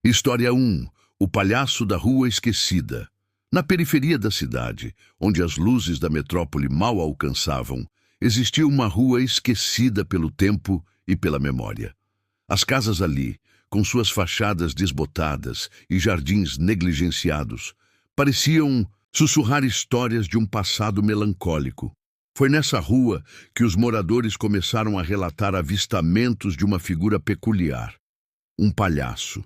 História 1. O Palhaço da Rua Esquecida. Na periferia da cidade, onde as luzes da metrópole mal alcançavam, existia uma rua esquecida pelo tempo e pela memória. As casas ali, com suas fachadas desbotadas e jardins negligenciados, pareciam sussurrar histórias de um passado melancólico. Foi nessa rua que os moradores começaram a relatar avistamentos de uma figura peculiar: um palhaço.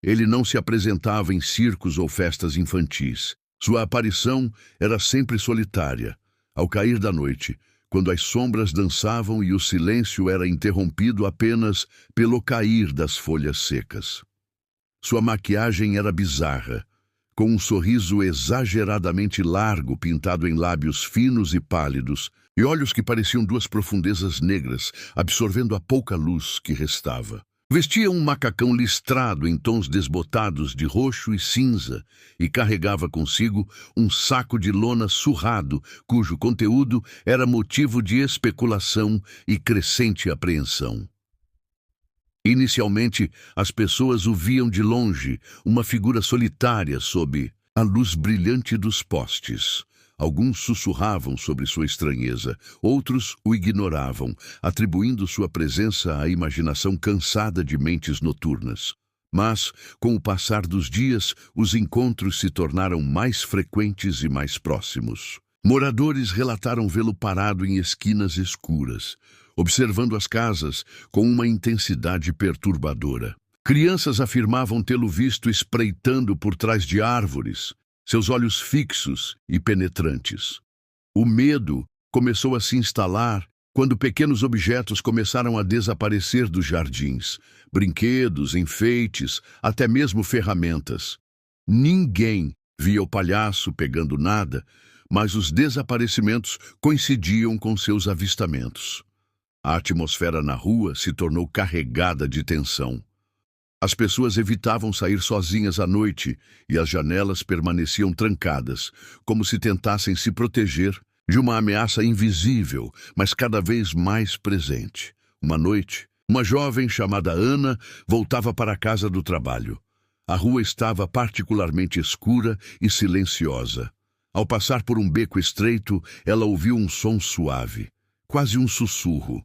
Ele não se apresentava em circos ou festas infantis. Sua aparição era sempre solitária. Ao cair da noite, quando as sombras dançavam e o silêncio era interrompido apenas pelo cair das folhas secas. Sua maquiagem era bizarra, com um sorriso exageradamente largo pintado em lábios finos e pálidos, e olhos que pareciam duas profundezas negras, absorvendo a pouca luz que restava. Vestia um macacão listrado em tons desbotados de roxo e cinza e carregava consigo um saco de lona surrado, cujo conteúdo era motivo de especulação e crescente apreensão. Inicialmente, as pessoas o viam de longe, uma figura solitária sob a luz brilhante dos postes. Alguns sussurravam sobre sua estranheza, outros o ignoravam, atribuindo sua presença à imaginação cansada de mentes noturnas. Mas, com o passar dos dias, os encontros se tornaram mais frequentes e mais próximos. Moradores relataram vê-lo parado em esquinas escuras, observando as casas com uma intensidade perturbadora. Crianças afirmavam tê-lo visto espreitando por trás de árvores, seus olhos fixos e penetrantes. O medo começou a se instalar quando pequenos objetos começaram a desaparecer dos jardins, brinquedos, enfeites, até mesmo ferramentas. Ninguém via o palhaço pegando nada, mas os desaparecimentos coincidiam com seus avistamentos. A atmosfera na rua se tornou carregada de tensão. As pessoas evitavam sair sozinhas à noite e as janelas permaneciam trancadas, como se tentassem se proteger de uma ameaça invisível, mas cada vez mais presente. Uma noite, uma jovem chamada Ana voltava para a casa do trabalho. A rua estava particularmente escura e silenciosa. Ao passar por um beco estreito, ela ouviu um som suave, quase um sussurro.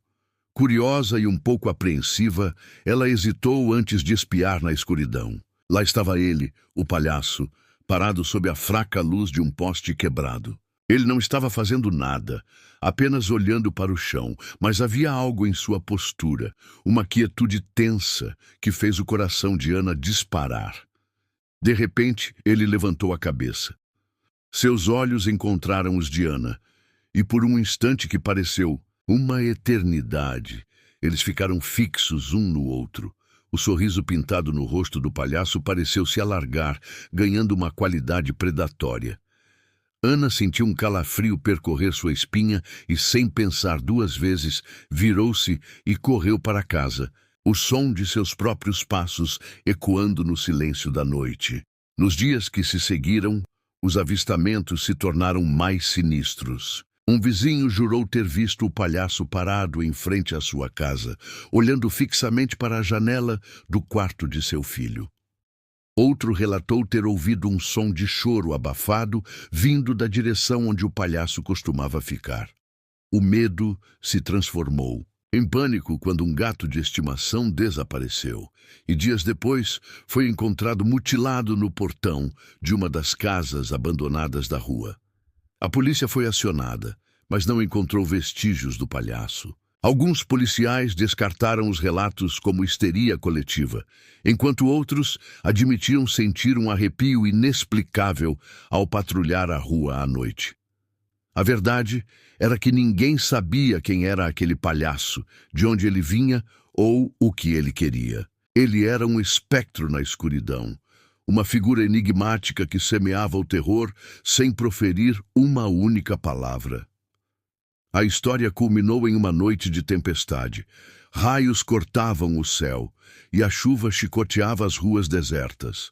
Curiosa e um pouco apreensiva, ela hesitou antes de espiar na escuridão. Lá estava ele, o palhaço, parado sob a fraca luz de um poste quebrado. Ele não estava fazendo nada, apenas olhando para o chão, mas havia algo em sua postura, uma quietude tensa que fez o coração de Ana disparar. De repente, ele levantou a cabeça. Seus olhos encontraram os de Ana, e por um instante que pareceu uma eternidade, eles ficaram fixos um no outro. O sorriso pintado no rosto do palhaço pareceu se alargar, ganhando uma qualidade predatória. Ana sentiu um calafrio percorrer sua espinha e, sem pensar duas vezes, virou-se e correu para casa, o som de seus próprios passos ecoando no silêncio da noite. Nos dias que se seguiram, os avistamentos se tornaram mais sinistros. Um vizinho jurou ter visto o palhaço parado em frente à sua casa, olhando fixamente para a janela do quarto de seu filho. Outro relatou ter ouvido um som de choro abafado vindo da direção onde o palhaço costumava ficar. O medo se transformou em pânico quando um gato de estimação desapareceu, e dias depois foi encontrado mutilado no portão de uma das casas abandonadas da rua. A polícia foi acionada, mas não encontrou vestígios do palhaço. Alguns policiais descartaram os relatos como histeria coletiva, enquanto outros admitiam sentir um arrepio inexplicável ao patrulhar a rua à noite. A verdade era que ninguém sabia quem era aquele palhaço, de onde ele vinha ou o que ele queria. Ele era um espectro na escuridão, uma figura enigmática que semeava o terror sem proferir uma única palavra. A história culminou em uma noite de tempestade. Raios cortavam o céu e a chuva chicoteava as ruas desertas.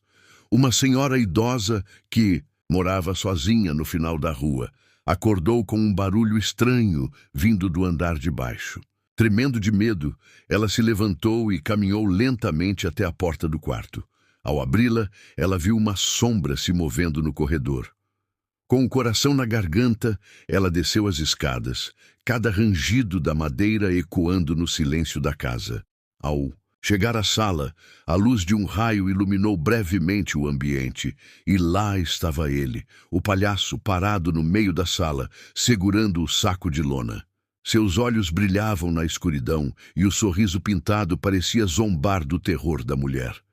Uma senhora idosa que morava sozinha no final da rua acordou com um barulho estranho vindo do andar de baixo. Tremendo de medo, ela se levantou e caminhou lentamente até a porta do quarto. Ao abri-la, ela viu uma sombra se movendo no corredor. Com o coração na garganta, ela desceu as escadas, cada rangido da madeira ecoando no silêncio da casa. Ao chegar à sala, a luz de um raio iluminou brevemente o ambiente, e lá estava ele, o palhaço parado no meio da sala, segurando o saco de lona. Seus olhos brilhavam na escuridão, e o sorriso pintado parecia zombar do terror da mulher.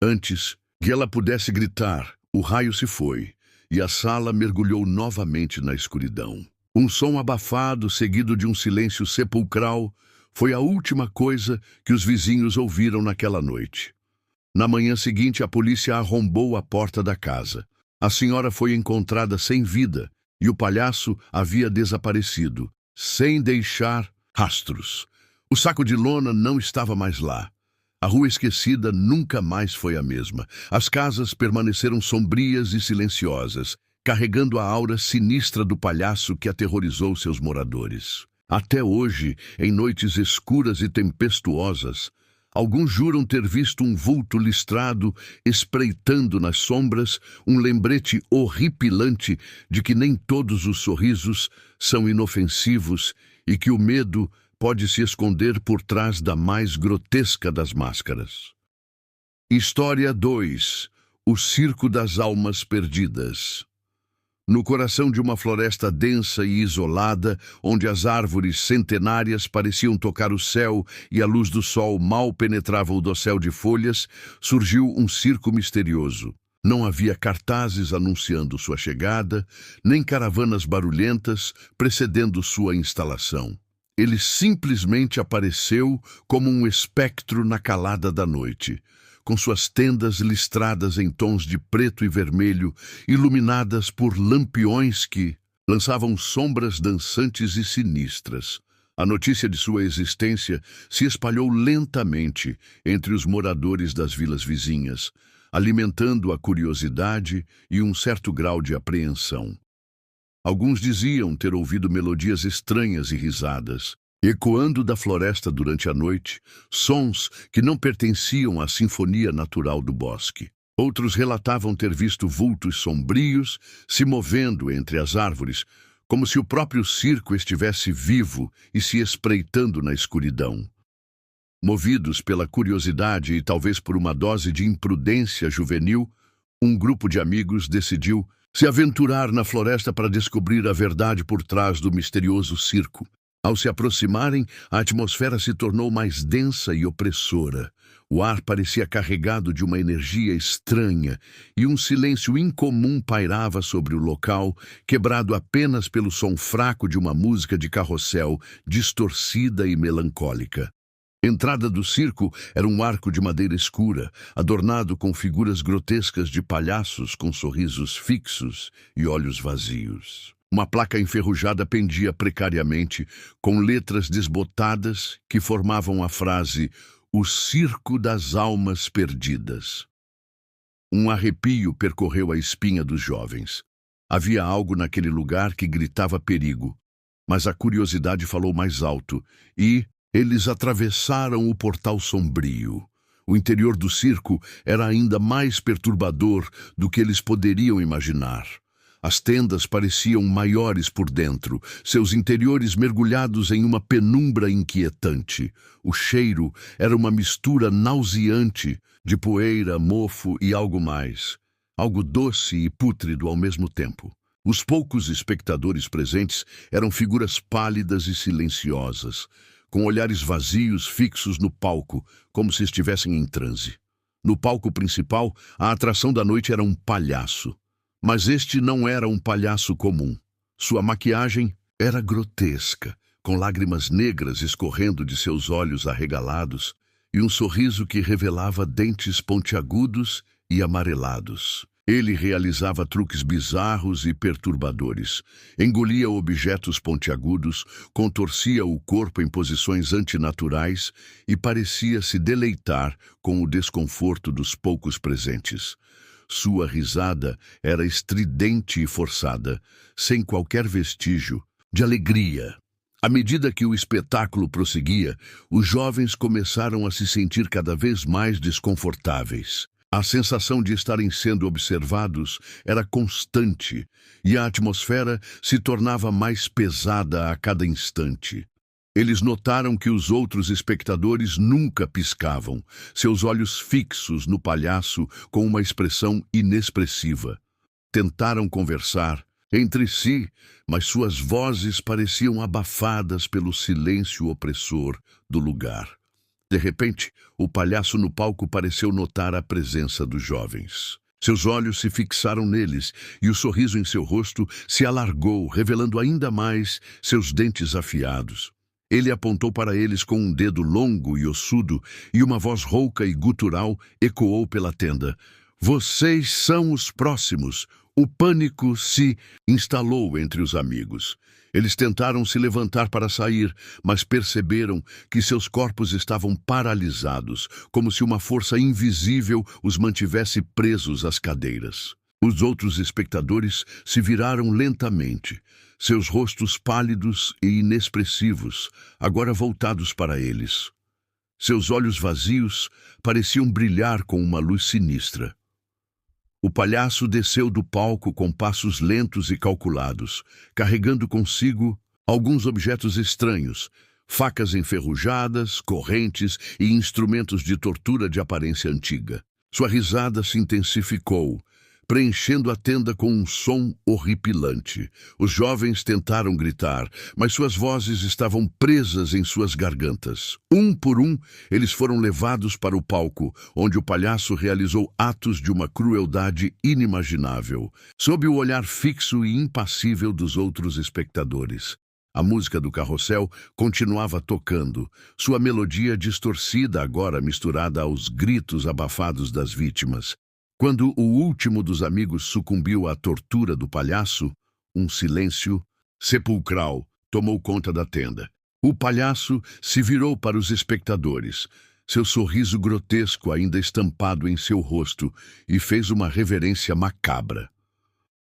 Antes que ela pudesse gritar, o raio se foi, e a sala mergulhou novamente na escuridão. Um som abafado, seguido de um silêncio sepulcral, foi a última coisa que os vizinhos ouviram naquela noite. Na manhã seguinte, a polícia arrombou a porta da casa. A senhora foi encontrada sem vida e o palhaço havia desaparecido, sem deixar rastros. O saco de lona não estava mais lá. A rua esquecida nunca mais foi a mesma. As casas permaneceram sombrias e silenciosas, carregando a aura sinistra do palhaço que aterrorizou seus moradores. Até hoje, em noites escuras e tempestuosas, alguns juram ter visto um vulto listrado espreitando nas sombras, um lembrete horripilante de que nem todos os sorrisos são inofensivos e que o medo pode se esconder por trás da mais grotesca das máscaras. História 2. O Circo das Almas Perdidas. No coração de uma floresta densa e isolada, onde as árvores centenárias pareciam tocar o céu e a luz do sol mal penetrava o dossel de folhas, surgiu um circo misterioso. Não havia cartazes anunciando sua chegada, nem caravanas barulhentas precedendo sua instalação. Ele simplesmente apareceu como um espectro na calada da noite, com suas tendas listradas em tons de preto e vermelho, iluminadas por lampiões que lançavam sombras dançantes e sinistras. A notícia de sua existência se espalhou lentamente entre os moradores das vilas vizinhas, alimentando a curiosidade e um certo grau de apreensão. Alguns diziam ter ouvido melodias estranhas e risadas, ecoando da floresta durante a noite, sons que não pertenciam à sinfonia natural do bosque. Outros relatavam ter visto vultos sombrios se movendo entre as árvores, como se o próprio circo estivesse vivo e se espreitando na escuridão. Movidos pela curiosidade e talvez por uma dose de imprudência juvenil, um grupo de amigos decidiu se aventurar na floresta para descobrir a verdade por trás do misterioso circo. Ao se aproximarem, a atmosfera se tornou mais densa e opressora. O ar parecia carregado de uma energia estranha e um silêncio incomum pairava sobre o local, quebrado apenas pelo som fraco de uma música de carrossel distorcida e melancólica. A entrada do circo era um arco de madeira escura, adornado com figuras grotescas de palhaços com sorrisos fixos e olhos vazios. Uma placa enferrujada pendia precariamente, com letras desbotadas que formavam a frase "O Circo das Almas Perdidas". Um arrepio percorreu a espinha dos jovens. Havia algo naquele lugar que gritava perigo, mas a curiosidade falou mais alto e eles atravessaram o portal sombrio. O interior do circo era ainda mais perturbador do que eles poderiam imaginar. As tendas pareciam maiores por dentro, seus interiores mergulhados em uma penumbra inquietante. O cheiro era uma mistura nauseante de poeira, mofo e algo mais. Algo doce e pútrido ao mesmo tempo. Os poucos espectadores presentes eram figuras pálidas e silenciosas, com olhares vazios fixos no palco, como se estivessem em transe. No palco principal, a atração da noite era um palhaço. Mas este não era um palhaço comum. Sua maquiagem era grotesca, com lágrimas negras escorrendo de seus olhos arregalados e um sorriso que revelava dentes pontiagudos e amarelados. Ele realizava truques bizarros e perturbadores, engolia objetos pontiagudos, contorcia o corpo em posições antinaturais e parecia se deleitar com o desconforto dos poucos presentes. Sua risada era estridente e forçada, sem qualquer vestígio de alegria. À medida que o espetáculo prosseguia, os jovens começaram a se sentir cada vez mais desconfortáveis. A sensação de estarem sendo observados era constante e a atmosfera se tornava mais pesada a cada instante. Eles notaram que os outros espectadores nunca piscavam, seus olhos fixos no palhaço com uma expressão inexpressiva. Tentaram conversar entre si, mas suas vozes pareciam abafadas pelo silêncio opressor do lugar. De repente, o palhaço no palco pareceu notar a presença dos jovens. Seus olhos se fixaram neles e o sorriso em seu rosto se alargou, revelando ainda mais seus dentes afiados. Ele apontou para eles com um dedo longo e ossudo e uma voz rouca e gutural ecoou pela tenda. Vocês são os próximos. O pânico se instalou entre os amigos. Eles tentaram se levantar para sair, mas perceberam que seus corpos estavam paralisados, como se uma força invisível os mantivesse presos às cadeiras. Os outros espectadores se viraram lentamente, seus rostos pálidos e inexpressivos, agora voltados para eles. Seus olhos vazios pareciam brilhar com uma luz sinistra. O palhaço desceu do palco com passos lentos e calculados, carregando consigo alguns objetos estranhos, facas enferrujadas, correntes e instrumentos de tortura de aparência antiga. Sua risada se intensificou, preenchendo a tenda com um som horripilante. Os jovens tentaram gritar, mas suas vozes estavam presas em suas gargantas. Um por um, eles foram levados para o palco, onde o palhaço realizou atos de uma crueldade inimaginável, sob o olhar fixo e impassível dos outros espectadores. A música do carrossel continuava tocando, sua melodia distorcida agora misturada aos gritos abafados das vítimas. Quando o último dos amigos sucumbiu à tortura do palhaço, um silêncio sepulcral tomou conta da tenda. O palhaço se virou para os espectadores, seu sorriso grotesco ainda estampado em seu rosto, e fez uma reverência macabra.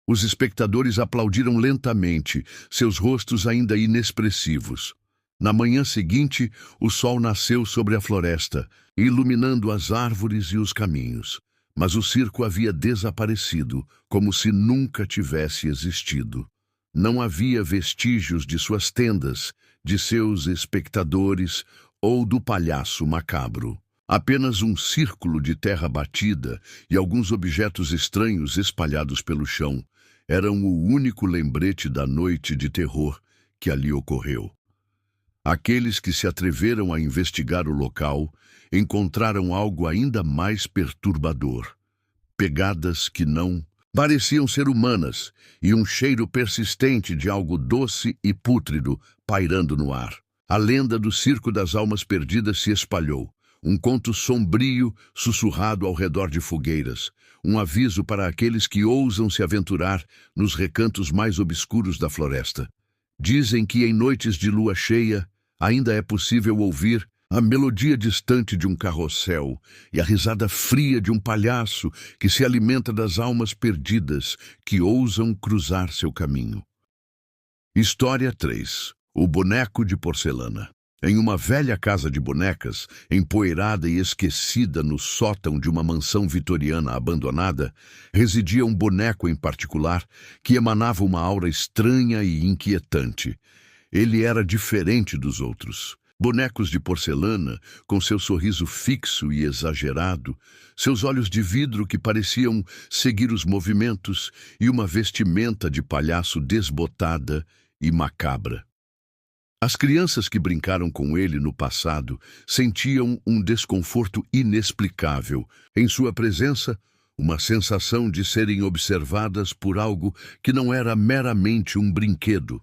Os espectadores aplaudiram lentamente, seus rostos ainda inexpressivos. Na manhã seguinte, o sol nasceu sobre a floresta, iluminando as árvores e os caminhos. Mas o circo havia desaparecido, como se nunca tivesse existido. Não havia vestígios de suas tendas, de seus espectadores ou do palhaço macabro. Apenas um círculo de terra batida e alguns objetos estranhos espalhados pelo chão eram o único lembrete da noite de terror que ali ocorreu. Aqueles que se atreveram a investigar o local encontraram algo ainda mais perturbador. Pegadas que não pareciam ser humanas e um cheiro persistente de algo doce e pútrido pairando no ar. A lenda do Circo das Almas Perdidas se espalhou, um conto sombrio sussurrado ao redor de fogueiras, um aviso para aqueles que ousam se aventurar nos recantos mais obscuros da floresta. Dizem que em noites de lua cheia ainda é possível ouvir a melodia distante de um carrossel e a risada fria de um palhaço que se alimenta das almas perdidas que ousam cruzar seu caminho. História 3. O boneco de porcelana. Em uma velha casa de bonecas, empoeirada e esquecida no sótão de uma mansão vitoriana abandonada, residia um boneco em particular que emanava uma aura estranha e inquietante. Ele era diferente dos outros. Bonecos de porcelana, com seu sorriso fixo e exagerado, seus olhos de vidro que pareciam seguir os movimentos e uma vestimenta de palhaço desbotada e macabra. As crianças que brincaram com ele no passado sentiam um desconforto inexplicável. Em sua presença, uma sensação de serem observadas por algo que não era meramente um brinquedo.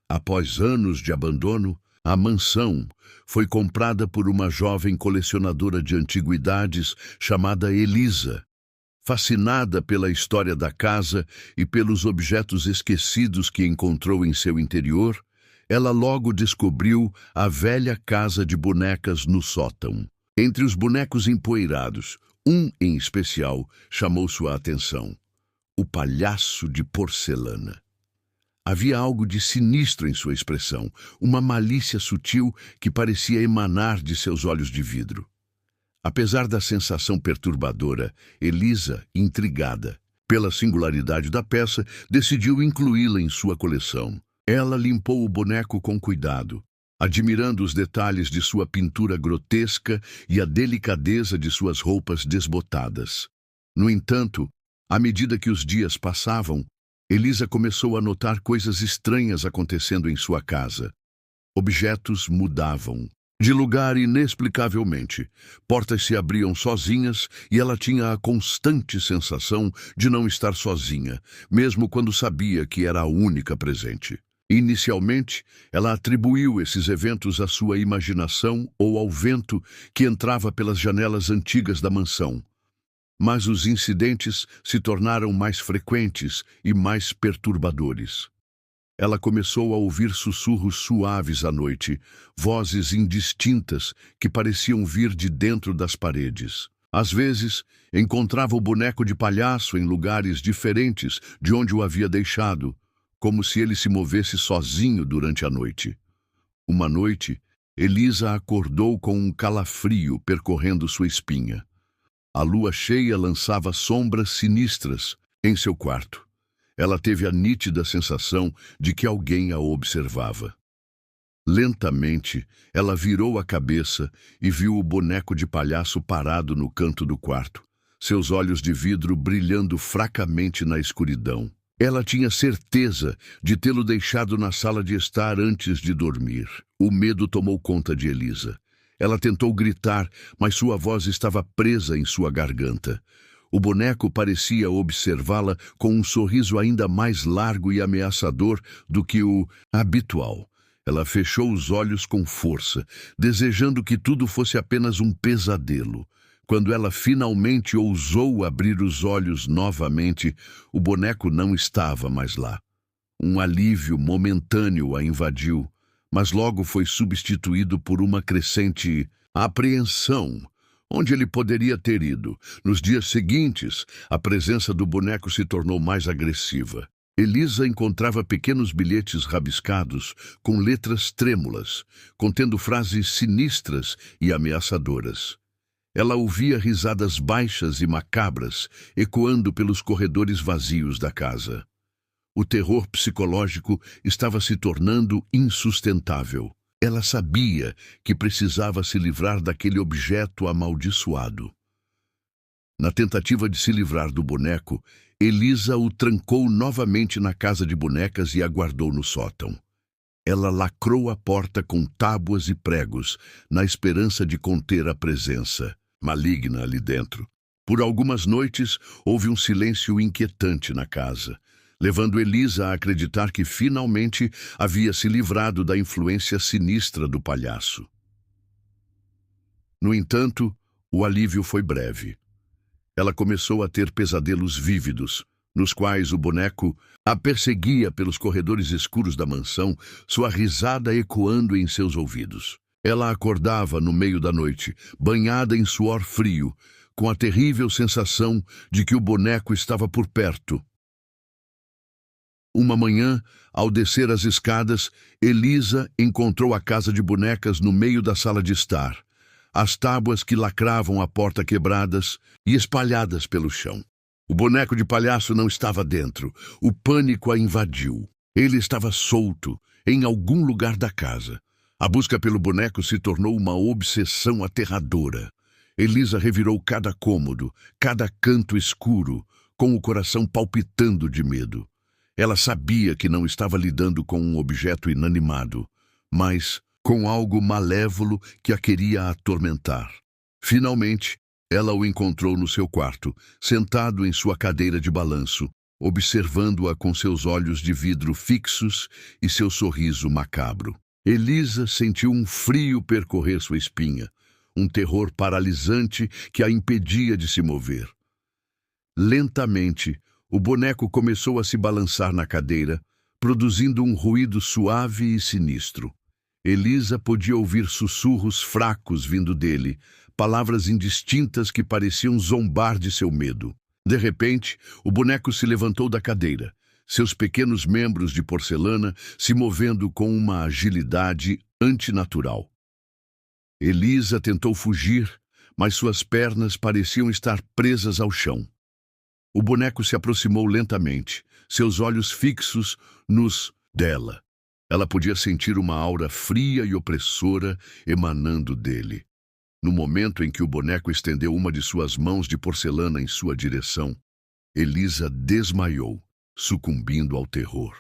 Após anos de abandono, a mansão foi comprada por uma jovem colecionadora de antiguidades chamada Elisa. Fascinada pela história da casa e pelos objetos esquecidos que encontrou em seu interior, ela logo descobriu a velha casa de bonecas no sótão. Entre os bonecos empoeirados, um em especial chamou sua atenção: o palhaço de porcelana. Havia algo de sinistro em sua expressão, uma malícia sutil que parecia emanar de seus olhos de vidro. Apesar da sensação perturbadora, Elisa, intrigada pela singularidade da peça, decidiu incluí-la em sua coleção. Ela limpou o boneco com cuidado, admirando os detalhes de sua pintura grotesca e a delicadeza de suas roupas desbotadas. No entanto, à medida que os dias passavam, Elisa começou a notar coisas estranhas acontecendo em sua casa. Objetos mudavam de lugar inexplicavelmente. Portas se abriam sozinhas e ela tinha a constante sensação de não estar sozinha, mesmo quando sabia que era a única presente. Inicialmente, ela atribuiu esses eventos à sua imaginação ou ao vento que entrava pelas janelas antigas da mansão. Mas os incidentes se tornaram mais frequentes e mais perturbadores. Ela começou a ouvir sussurros suaves à noite, vozes indistintas que pareciam vir de dentro das paredes. Às vezes, encontrava o boneco de palhaço em lugares diferentes de onde o havia deixado, como se ele se movesse sozinho durante a noite. Uma noite, Elisa acordou com um calafrio percorrendo sua espinha. A lua cheia lançava sombras sinistras em seu quarto. Ela teve a nítida sensação de que alguém a observava. Lentamente, ela virou a cabeça e viu o boneco de palhaço parado no canto do quarto, seus olhos de vidro brilhando fracamente na escuridão. Ela tinha certeza de tê-lo deixado na sala de estar antes de dormir. O medo tomou conta de Elisa. Ela tentou gritar, mas sua voz estava presa em sua garganta. O boneco parecia observá-la com um sorriso ainda mais largo e ameaçador do que o habitual. Ela fechou os olhos com força, desejando que tudo fosse apenas um pesadelo. Quando ela finalmente ousou abrir os olhos novamente, o boneco não estava mais lá. Um alívio momentâneo a invadiu, mas logo foi substituído por uma crescente apreensão. Onde ele poderia ter ido? Nos dias seguintes, a presença do boneco se tornou mais agressiva. Elisa encontrava pequenos bilhetes rabiscados com letras trêmulas, contendo frases sinistras e ameaçadoras. Ela ouvia risadas baixas e macabras ecoando pelos corredores vazios da casa. O terror psicológico estava se tornando insustentável. Ela sabia que precisava se livrar daquele objeto amaldiçoado. Na tentativa de se livrar do boneco, Elisa o trancou novamente na casa de bonecas e aguardou no sótão. Ela lacrou a porta com tábuas e pregos, na esperança de conter a presença maligna ali dentro. Por algumas noites, houve um silêncio inquietante na casa, levando Elisa a acreditar que finalmente havia se livrado da influência sinistra do palhaço. No entanto, o alívio foi breve. Ela começou a ter pesadelos vívidos, nos quais o boneco a perseguia pelos corredores escuros da mansão, sua risada ecoando em seus ouvidos. Ela acordava no meio da noite, banhada em suor frio, com a terrível sensação de que o boneco estava por perto. Uma manhã, ao descer as escadas, Elisa encontrou a casa de bonecas no meio da sala de estar, as tábuas que lacravam a porta quebradas e espalhadas pelo chão. O boneco de palhaço não estava dentro. O pânico a invadiu. Ele estava solto, em algum lugar da casa. A busca pelo boneco se tornou uma obsessão aterradora. Elisa revirou cada cômodo, cada canto escuro, com o coração palpitando de medo. Ela sabia que não estava lidando com um objeto inanimado, mas com algo malévolo que a queria atormentar. Finalmente, ela o encontrou no seu quarto, sentado em sua cadeira de balanço, observando-a com seus olhos de vidro fixos e seu sorriso macabro. Elisa sentiu um frio percorrer sua espinha, um terror paralisante que a impedia de se mover. Lentamente, o boneco começou a se balançar na cadeira, produzindo um ruído suave e sinistro. Elisa podia ouvir sussurros fracos vindo dele, palavras indistintas que pareciam zombar de seu medo. De repente, o boneco se levantou da cadeira, seus pequenos membros de porcelana se movendo com uma agilidade antinatural. Elisa tentou fugir, mas suas pernas pareciam estar presas ao chão. O boneco se aproximou lentamente, seus olhos fixos nos dela. Ela podia sentir uma aura fria e opressora emanando dele. No momento em que o boneco estendeu uma de suas mãos de porcelana em sua direção, Elisa desmaiou, sucumbindo ao terror.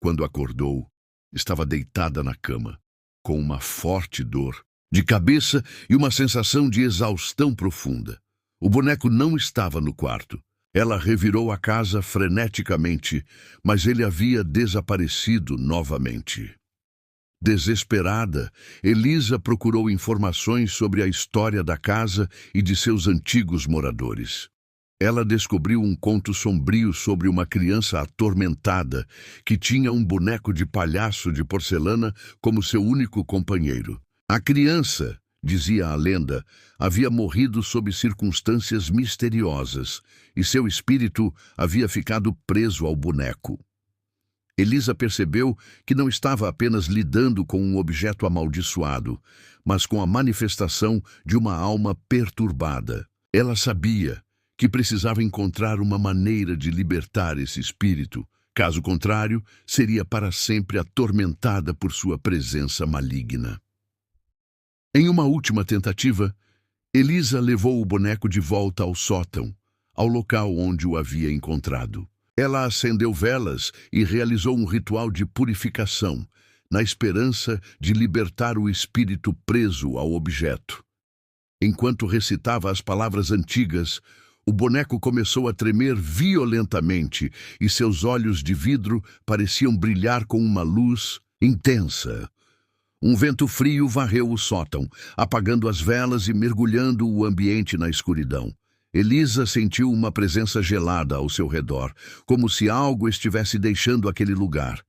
Quando acordou, estava deitada na cama, com uma forte dor de cabeça e uma sensação de exaustão profunda. O boneco não estava no quarto. Ela revirou a casa freneticamente, mas ele havia desaparecido novamente. Desesperada, Elisa procurou informações sobre a história da casa e de seus antigos moradores. Ela descobriu um conto sombrio sobre uma criança atormentada que tinha um boneco de palhaço de porcelana como seu único companheiro. A criança, dizia a lenda, havia morrido sob circunstâncias misteriosas e seu espírito havia ficado preso ao boneco. Elisa percebeu que não estava apenas lidando com um objeto amaldiçoado, mas com a manifestação de uma alma perturbada. Ela sabia que precisava encontrar uma maneira de libertar esse espírito. Caso contrário, seria para sempre atormentada por sua presença maligna. Em uma última tentativa, Elisa levou o boneco de volta ao sótão, ao local onde o havia encontrado. Ela acendeu velas e realizou um ritual de purificação, na esperança de libertar o espírito preso ao objeto. Enquanto recitava as palavras antigas, o boneco começou a tremer violentamente e seus olhos de vidro pareciam brilhar com uma luz intensa. Um vento frio varreu o sótão, apagando as velas e mergulhando o ambiente na escuridão. Elisa sentiu uma presença gelada ao seu redor, como se algo estivesse deixando aquele lugar.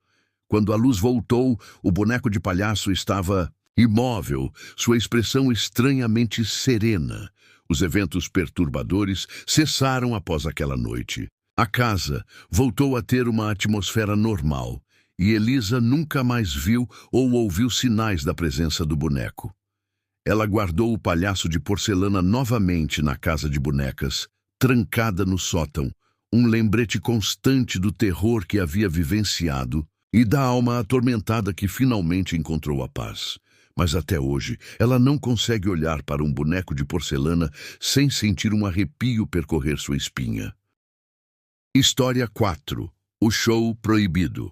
Quando a luz voltou, o boneco de palhaço estava imóvel, sua expressão estranhamente serena. Os eventos perturbadores cessaram após aquela noite. A casa voltou a ter uma atmosfera normal, e Elisa nunca mais viu ou ouviu sinais da presença do boneco. Ela guardou o palhaço de porcelana novamente na casa de bonecas, trancada no sótão, um lembrete constante do terror que havia vivenciado e da alma atormentada que finalmente encontrou a paz. Mas até hoje, ela não consegue olhar para um boneco de porcelana sem sentir um arrepio percorrer sua espinha. História 4. O show proibido.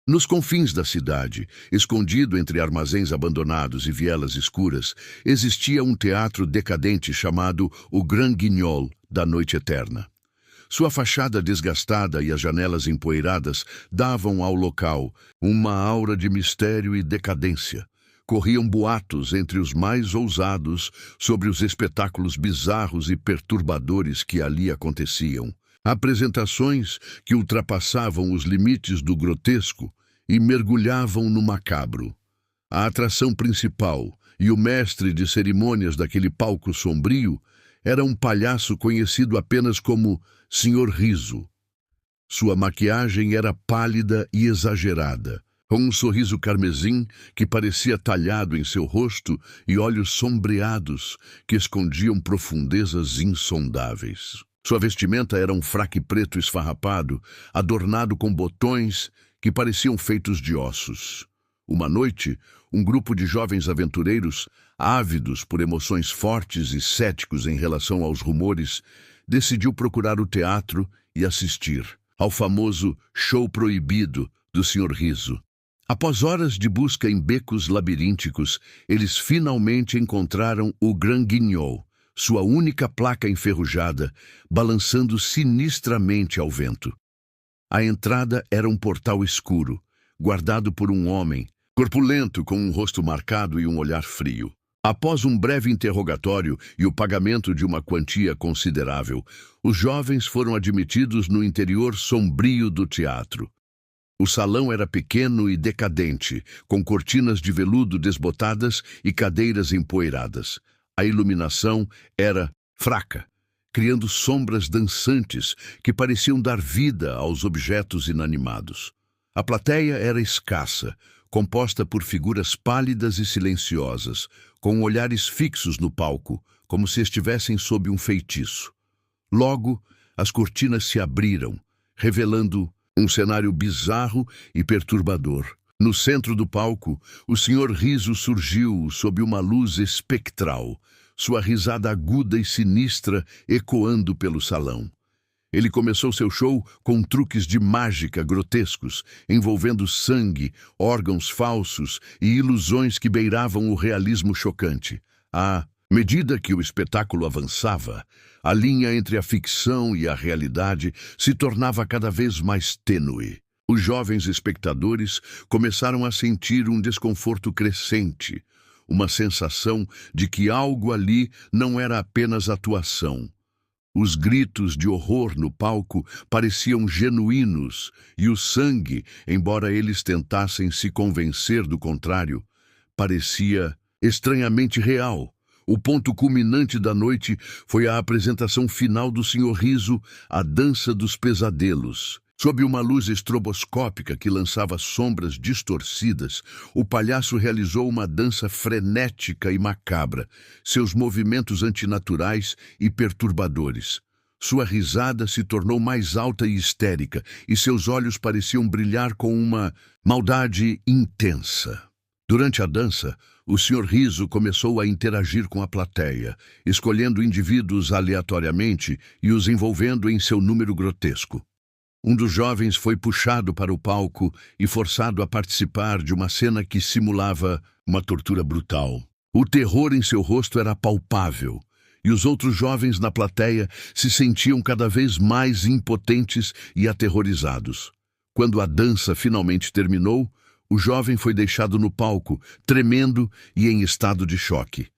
Nos confins da cidade, escondido entre armazéns abandonados e vielas escuras, existia um teatro decadente chamado o Grand Guignol da Noite Eterna. Sua fachada desgastada e as janelas empoeiradas davam ao local uma aura de mistério e decadência. Corriam boatos entre os mais ousados sobre os espetáculos bizarros e perturbadores que ali aconteciam. Apresentações que ultrapassavam os limites do grotesco e mergulhavam no macabro. A atração principal e o mestre de cerimônias daquele palco sombrio era um palhaço conhecido apenas como Senhor Riso. Sua maquiagem era pálida e exagerada, com um sorriso carmesim que parecia talhado em seu rosto e olhos sombreados que escondiam profundezas insondáveis. Sua vestimenta era um fraque preto esfarrapado, adornado com botões que pareciam feitos de ossos. Uma noite, um grupo de jovens aventureiros, ávidos por emoções fortes e céticos em relação aos rumores, decidiu procurar o teatro e assistir ao famoso show proibido do Sr. Riso. Após horas de busca em becos labirínticos, eles finalmente encontraram o Grand Guignol, sua única placa enferrujada, balançando sinistramente ao vento. A entrada era um portal escuro, guardado por um homem, corpulento com um rosto marcado e um olhar frio. Após um breve interrogatório e o pagamento de uma quantia considerável, os jovens foram admitidos no interior sombrio do teatro. O salão era pequeno e decadente, com cortinas de veludo desbotadas e cadeiras empoeiradas. A iluminação era fraca, criando sombras dançantes que pareciam dar vida aos objetos inanimados. A plateia era escassa, composta por figuras pálidas e silenciosas, com olhares fixos no palco, como se estivessem sob um feitiço. Logo, as cortinas se abriram, revelando um cenário bizarro e perturbador. No centro do palco, o Sr. Riso surgiu sob uma luz espectral, sua risada aguda e sinistra ecoando pelo salão. Ele começou seu show com truques de mágica grotescos, envolvendo sangue, órgãos falsos e ilusões que beiravam o realismo chocante. À medida que o espetáculo avançava, a linha entre a ficção e a realidade se tornava cada vez mais tênue. Os jovens espectadores começaram a sentir um desconforto crescente, uma sensação de que algo ali não era apenas atuação. Os gritos de horror no palco pareciam genuínos e o sangue, embora eles tentassem se convencer do contrário, parecia estranhamente real. O ponto culminante da noite foi a apresentação final do Sr. Riso, a Dança dos Pesadelos. Sob uma luz estroboscópica que lançava sombras distorcidas, o palhaço realizou uma dança frenética e macabra, seus movimentos antinaturais e perturbadores. Sua risada se tornou mais alta e histérica, e seus olhos pareciam brilhar com uma maldade intensa. Durante a dança, o Sr. Riso começou a interagir com a plateia, escolhendo indivíduos aleatoriamente e os envolvendo em seu número grotesco. Um dos jovens foi puxado para o palco e forçado a participar de uma cena que simulava uma tortura brutal. O terror em seu rosto era palpável, e os outros jovens na plateia se sentiam cada vez mais impotentes e aterrorizados. Quando a dança finalmente terminou, o jovem foi deixado no palco, tremendo e em estado de choque.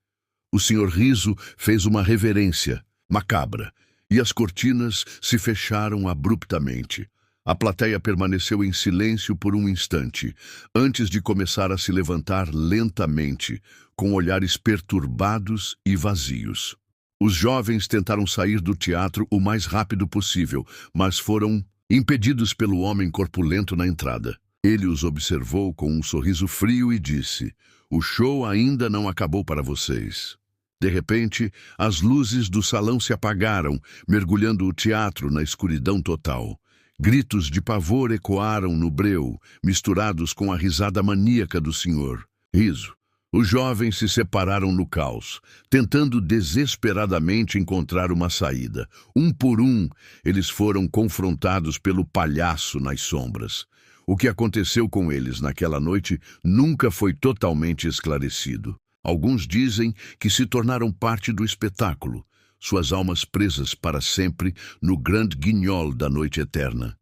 O Sr. Riso fez uma reverência macabra, e as cortinas se fecharam abruptamente. A plateia permaneceu em silêncio por um instante, antes de começar a se levantar lentamente, com olhares perturbados e vazios. Os jovens tentaram sair do teatro o mais rápido possível, mas foram impedidos pelo homem corpulento na entrada. Ele os observou com um sorriso frio e disse: "O show ainda não acabou para vocês." De repente, as luzes do salão se apagaram, mergulhando o teatro na escuridão total. Gritos de pavor ecoaram no breu, misturados com a risada maníaca do Sr. Riso. Os jovens se separaram no caos, tentando desesperadamente encontrar uma saída. Um por um, eles foram confrontados pelo palhaço nas sombras. O que aconteceu com eles naquela noite nunca foi totalmente esclarecido. Alguns dizem que se tornaram parte do espetáculo, suas almas presas para sempre no grande guignol da noite eterna.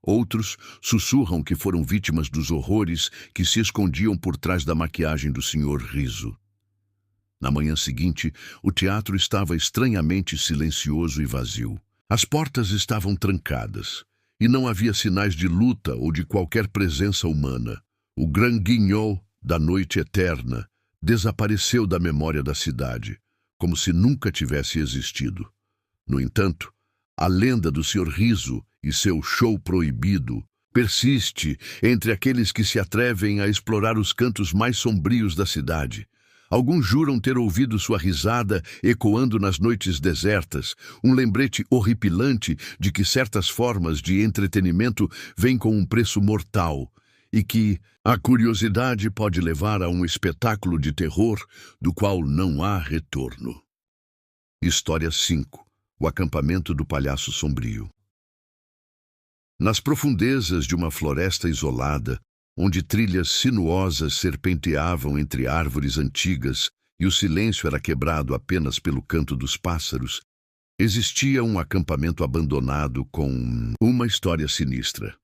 Outros sussurram que foram vítimas dos horrores que se escondiam por trás da maquiagem do Sr. Riso. Na manhã seguinte, o teatro estava estranhamente silencioso e vazio. As portas estavam trancadas, e não havia sinais de luta ou de qualquer presença humana. O grande guignol da noite eterna desapareceu da memória da cidade, como se nunca tivesse existido. No entanto, a lenda do Sr. Riso e seu show proibido persiste entre aqueles que se atrevem a explorar os cantos mais sombrios da cidade. Alguns juram ter ouvido sua risada ecoando nas noites desertas, um lembrete horripilante de que certas formas de entretenimento vêm com um preço mortal, e que a curiosidade pode levar a um espetáculo de terror do qual não há retorno. História 5. O acampamento do palhaço sombrio. Nas profundezas de uma floresta isolada, onde trilhas sinuosas serpenteavam entre árvores antigas e o silêncio era quebrado apenas pelo canto dos pássaros, existia um acampamento abandonado com uma história sinistra.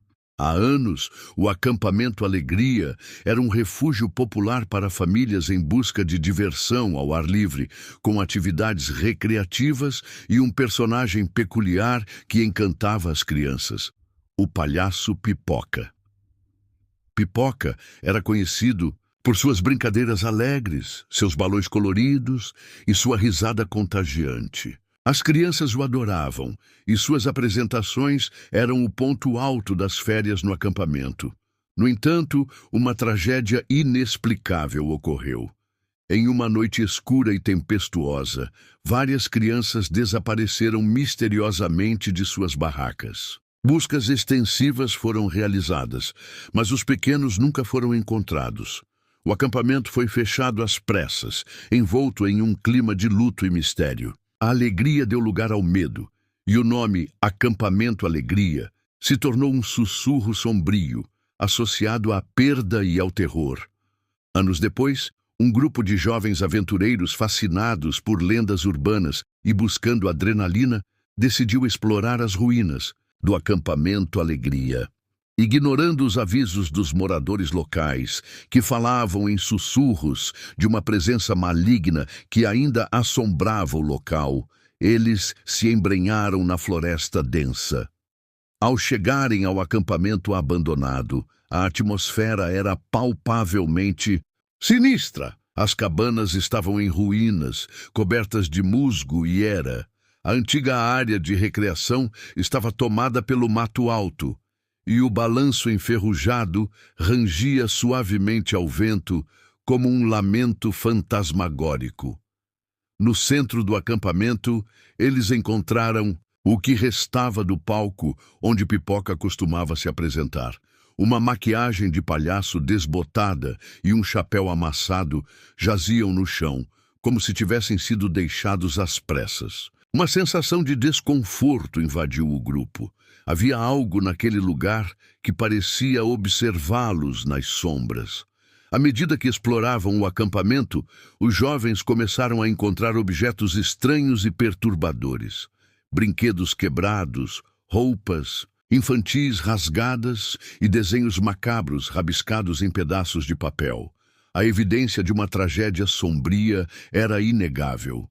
Há anos, o acampamento Alegria era um refúgio popular para famílias em busca de diversão ao ar livre, com atividades recreativas e um personagem peculiar que encantava as crianças: o palhaço Pipoca. Pipoca era conhecido por suas brincadeiras alegres, seus balões coloridos e sua risada contagiante. As crianças o adoravam, e suas apresentações eram o ponto alto das férias no acampamento. No entanto, uma tragédia inexplicável ocorreu. Em uma noite escura e tempestuosa, várias crianças desapareceram misteriosamente de suas barracas. Buscas extensivas foram realizadas, mas os pequenos nunca foram encontrados. O acampamento foi fechado às pressas, envolto em um clima de luto e mistério. A alegria deu lugar ao medo, e o nome Acampamento Alegria se tornou um sussurro sombrio, associado à perda e ao terror. Anos depois, um grupo de jovens aventureiros fascinados por lendas urbanas e buscando adrenalina decidiu explorar as ruínas do Acampamento Alegria. Ignorando os avisos dos moradores locais, que falavam em sussurros de uma presença maligna que ainda assombrava o local, eles se embrenharam na floresta densa. Ao chegarem ao acampamento abandonado, a atmosfera era palpavelmente sinistra. As cabanas estavam em ruínas, cobertas de musgo e era. A antiga área de recreação estava tomada pelo mato alto, e o balanço enferrujado rangia suavemente ao vento como um lamento fantasmagórico. No centro do acampamento, eles encontraram o que restava do palco onde Pipoca costumava se apresentar. Uma maquiagem de palhaço desbotada e um chapéu amassado jaziam no chão, como se tivessem sido deixados às pressas. Uma sensação de desconforto invadiu o grupo. Havia algo naquele lugar que parecia observá-los nas sombras. À medida que exploravam o acampamento, os jovens começaram a encontrar objetos estranhos e perturbadores. Brinquedos quebrados, roupas infantis rasgadas e desenhos macabros rabiscados em pedaços de papel. A evidência de uma tragédia sombria era inegável.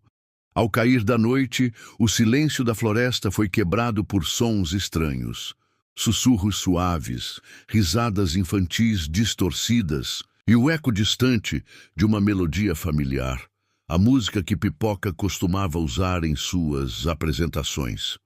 Ao cair da noite, o silêncio da floresta foi quebrado por sons estranhos. Sussurros suaves, risadas infantis distorcidas e o eco distante de uma melodia familiar. A música que Pipoca costumava usar em suas apresentações.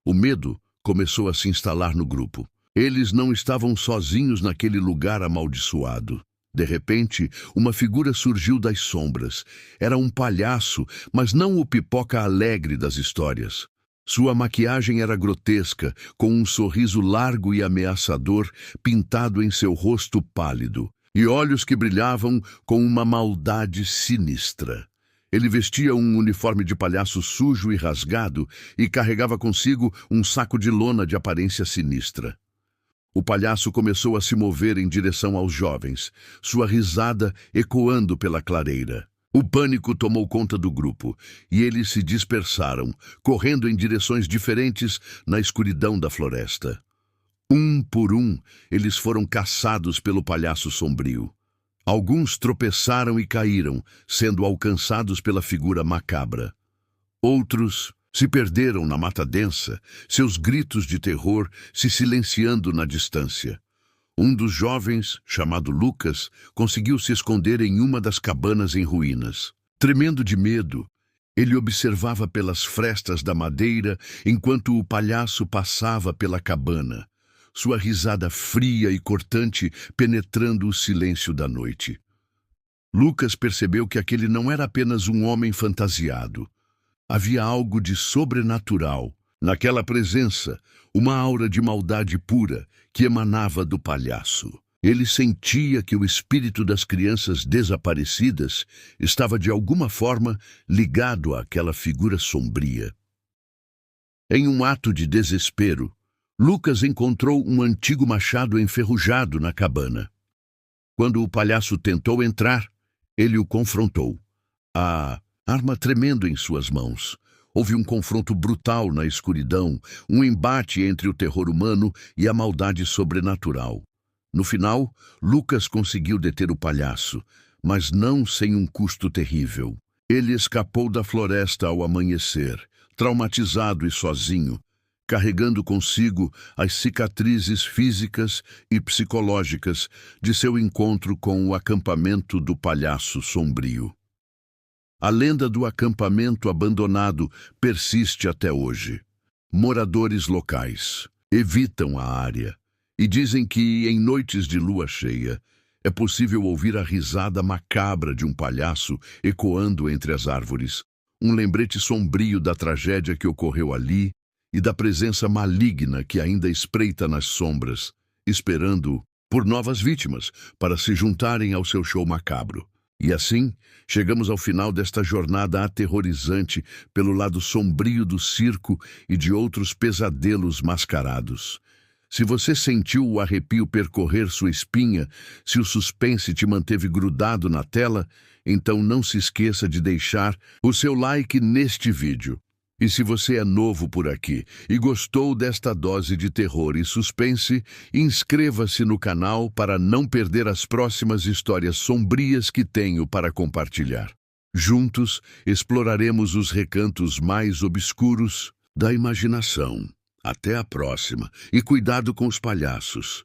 O medo começou a se instalar no grupo. Eles não estavam sozinhos naquele lugar amaldiçoado. De repente, uma figura surgiu das sombras. Era um palhaço, mas não o Pipoca alegre das histórias. Sua maquiagem era grotesca, com um sorriso largo e ameaçador pintado em seu rosto pálido, e olhos que brilhavam com uma maldade sinistra. Ele vestia um uniforme de palhaço sujo e rasgado e carregava consigo um saco de lona de aparência sinistra. O palhaço começou a se mover em direção aos jovens, sua risada ecoando pela clareira. O pânico tomou conta do grupo e eles se dispersaram, correndo em direções diferentes na escuridão da floresta. Um por um, eles foram caçados pelo palhaço sombrio. Alguns tropeçaram e caíram, sendo alcançados pela figura macabra. Outros se perderam na mata densa, seus gritos de terror se silenciando na distância. Um dos jovens, chamado Lucas, conseguiu se esconder em uma das cabanas em ruínas. Tremendo de medo, ele observava pelas frestas da madeira enquanto o palhaço passava pela cabana, sua risada fria e cortante penetrando o silêncio da noite. Lucas percebeu que aquele não era apenas um homem fantasiado. Havia algo de sobrenatural naquela presença, uma aura de maldade pura que emanava do palhaço. Ele sentia que o espírito das crianças desaparecidas estava de alguma forma ligado àquela figura sombria. Em um ato de desespero, Lucas encontrou um antigo machado enferrujado na cabana. Quando o palhaço tentou entrar, ele o confrontou, a arma tremendo em suas mãos. Houve um confronto brutal na escuridão, um embate entre o terror humano e a maldade sobrenatural. No final, Lucas conseguiu deter o palhaço, mas não sem um custo terrível. Ele escapou da floresta ao amanhecer, traumatizado e sozinho, carregando consigo as cicatrizes físicas e psicológicas de seu encontro com o acampamento do palhaço sombrio. A lenda do acampamento abandonado persiste até hoje. Moradores locais evitam a área, E dizem que, em noites de lua cheia, é possível ouvir a risada macabra de um palhaço ecoando entre as árvores, um lembrete sombrio da tragédia que ocorreu ali e da presença maligna que ainda espreita nas sombras, esperando por novas vítimas para se juntarem ao seu show macabro. E assim, chegamos ao final desta jornada aterrorizante pelo lado sombrio do circo e de outros pesadelos mascarados. Se você sentiu o arrepio percorrer sua espinha, se o suspense te manteve grudado na tela, então não se esqueça de deixar o seu like neste vídeo. E se você é novo por aqui e gostou desta dose de terror e suspense, inscreva-se no canal para não perder as próximas histórias sombrias que tenho para compartilhar. Juntos, exploraremos os recantos mais obscuros da imaginação. Até a próxima, e cuidado com os palhaços.